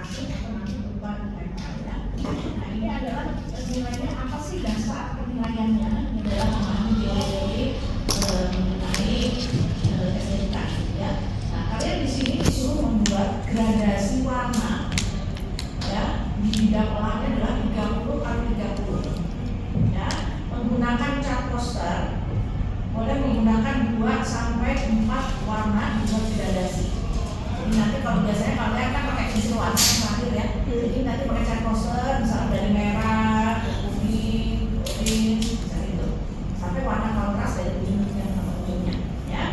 asing atau nanti berupa nilai ya. Nah ini adalah nilainya apa sih dasar penilaiannya adalah memahami teori mengenai SDK ya. Nah kalian di sini disuruh membuat gradasi warna ya di bidang olahnya adalah 30x30 ya, menggunakan cat poster. Boleh menggunakan 2 sampai 4 warna dibuat gradasi. Jadi nanti kalau biasanya kalian kan pakai pensil warna yang terakhir ya. Jadi nanti pakai cat poster misalnya dari merah ke kuning, orange, misalnya itu. Sampai warna kontras dari kuning yang sama ungunya ya.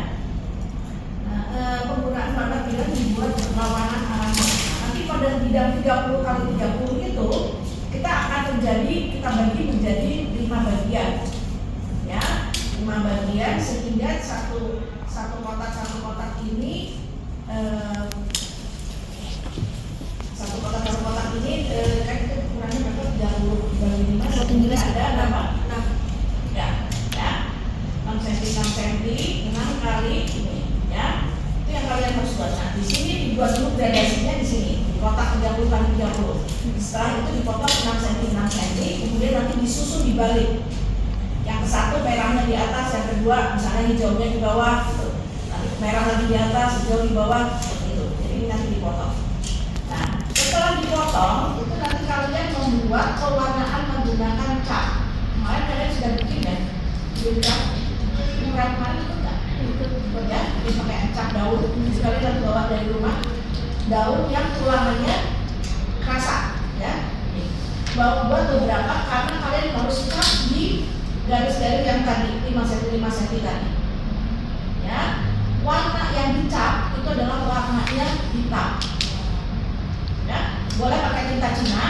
Nah, penggunaan warna pilihan dibuat berlawanan arahnya. Nanti pada bidang 30x30 itu kita akan kita bagi menjadi 5 bagian. Ya. 5 bagian sehingga satu kotak ini satu kotak ini kan itu ukurannya berapa 30 bagi 5 ada berapa? 6 ya 6 cm 6 cm 6 kali ini ya, itu yang kalian harus buat. Nah di sini dibuat dulu gradasinya di sini di kotak 30x30. Setelah itu dipotong 6 cm 6 cm, kemudian nanti disusun dibalik. Yang satu merahnya di atas, yang kedua misalnya hijaunya di bawah gitu. Nanti merah lagi di atas, hijau di bawah gitu. Jadi ini nanti dipotong. Nah setelah dipotong itu nanti kalian membuat pewarnaan menggunakan cat. Kemarin kalian sudah bikin ya cat murah kemarin itu enggak? Ikut ya, jadi pakai cat daun. Sekali lagi bawa dari rumah daun yang tulangannya kerasa ya. Bawa buat beberapa karena kalian harus cat di garis-garis yang tadi 5 cm tadi ya. Warna yang dicap itu adalah warnanya hitam ya. Boleh pakai tinta Cina,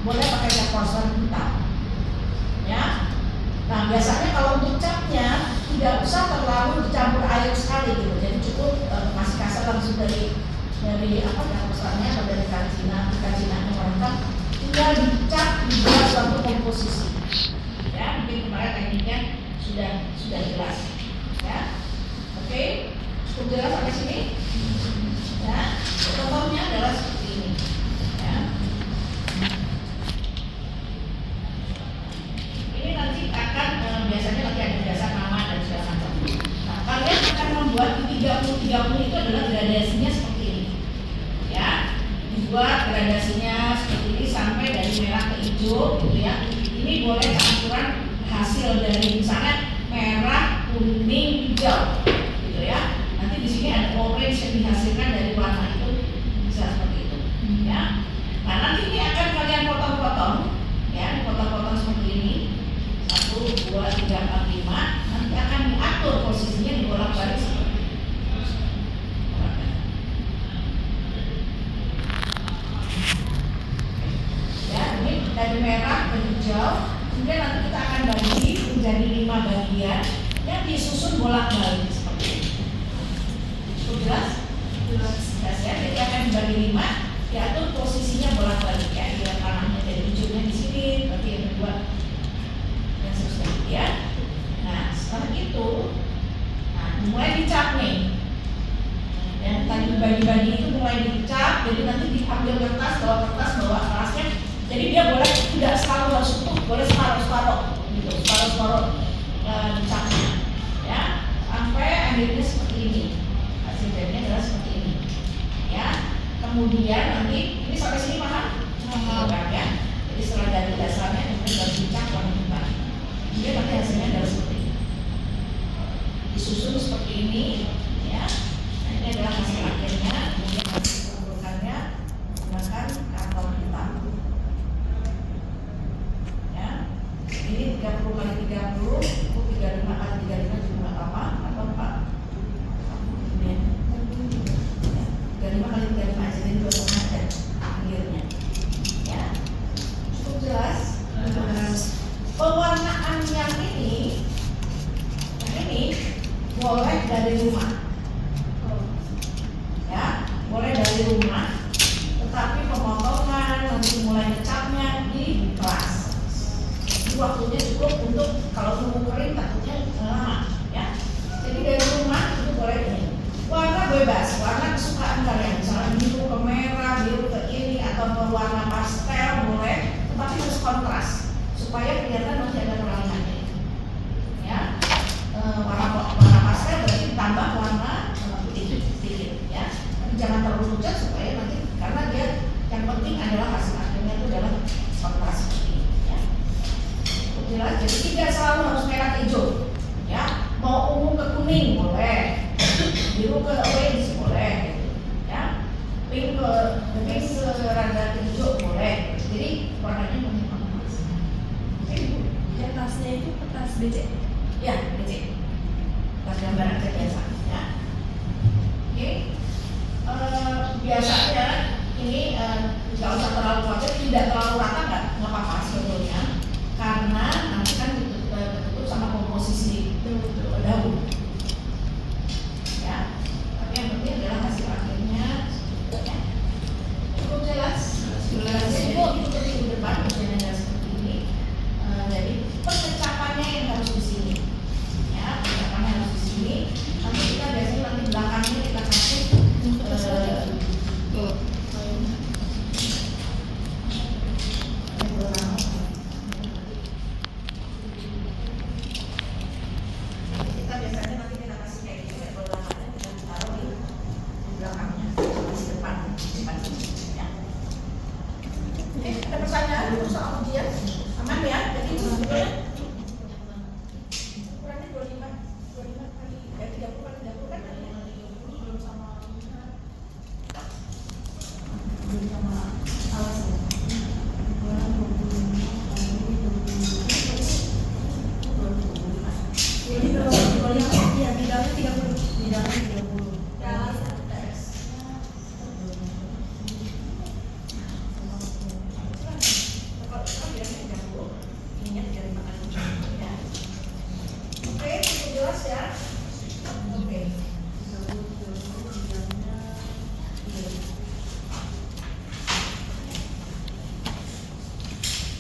boleh pakai cat poster hitam ya. Nah biasanya kalau untuk catnya tidak usah terlalu dicampur air sekali gitu, jadi cukup masih kasar langsung dari apa cat posternya atau dari tinta Cina yang lengkap, tinggal dicat dibuat suatu komposisi ya. Mungkin kemarin tekniknya sudah jelas ya. Oke, cukup jelas sampai sini ya. Contohnya adalah seperti ini ya. Ini nanti akan biasanya nanti ada dasar nama dan segala macam. Nah kalian akan membuat di 30x30 itu adalah gradasinya seperti ini ya. Dibuat gradasinya seperti ini sampai dari merah ke hijau gitu ya. Ini boleh campuran hasil dari misalnya merah, kuning, hijau, gitu ya. Nanti di sini ada orange yang dihasilkan dari warna itu, bisa seperti itu, ya. Nah nanti ini akan kalian potong-potong, ya, potong-potong seperti ini, 1, 2, 3, 4, 5. Nanti akan diatur posisinya di bolak-balik seperti ini. Ya, ini dari merah ke hijau. Kemudian nanti kita akan bagi menjadi 5 bagian yang disusun bolak-balik seperti ini. Cukup jelas? Jelas ya. Jadi akan dibagi 5, diatur posisinya bolak-balik ya. Dia tanahnya dari hijaunya di sini, berarti yang kedua dan seterusnya ya. Nah setelah itu, nah mulai dicap nih. Yang tadi bagi-bagi itu mulai dicap, jadi nanti diambil kertas, bawa kertasnya. Jadi dia boleh tidak selalu harus utuh, boleh separuh-separuh gitu, separuh-separuh dicapnya ya, sampai akhirnya seperti ini. Hasil jadinya adalah seperti ini ya. Kemudian nanti ini sampai sini paham? Paham ya. Jadi setelah dari dasarnya kemudian baru dicap warna hitam. Kemudian nanti hasilnya adalah seperti ini. Disusun seperti ini ya. Nah ini adalah hasil akhirnya. Kemudian nanti kumpulkannya menggunakan karton hitam. Ini 30x30, 35x35 juga nggak apa atau 4. Kemudian 35x35 aja, jadi 2,5 aja akhirnya. Ya, cukup jelas. Pewarnaan yang ini boleh dari rumah. Ya, boleh dari rumah. Tetapi pemotongan nanti mulai ngecapnya di kelas. Waktunya cukup untuk kalau nunggu kering takutnya lama ya. Jadi dari rumah itu boleh ini. Warna bebas, warna kesukaan kalian. Misalnya biru ke merah, biru ke ini, warna pastel boleh, tetapi harus kontras supaya kelihatan masih ada pelanginannya. Ya, warna pastel berarti ditambah warna putih sedikit, ya. Tapi jangan terlalu pucat supaya nanti, karena dia yang penting adalah hasil akhirnya itu adalah kontras seperti ini, ya. Jelas, jadi tidak selalu harus merah hijau, ya. Mau ungu ke kuning boleh, biru ke orange boleh, gitu, ya. Pink ke rada ke hijau boleh. Jadi warnanya menyimpang. Tasnya itu kertas BC. Ya, BC. Tas gambaran saya biasa, ya. Oke. Biasanya ini nggak usah terlalu khawatir, tidak terlalu rata nggak apa-apa sebetulnya, karena nanti kan ditutup sama komposisi daun. Ya. Tapi yang penting adalah hasil akhirnya. Ya. Cukup jelas. Jadi untuk minggu depan ujiannya seperti ini. Jadi perkecapannya yang harus di sini, ya, perkecapannya harus di sini. Nanti kita biasanya nanti belakangnya kita kasih kita biasanya nanti kita kasih kayak gitu ya, belakangnya kita taruh di belakangnya, di depan, ya. Ada pertanyaan soal ujian?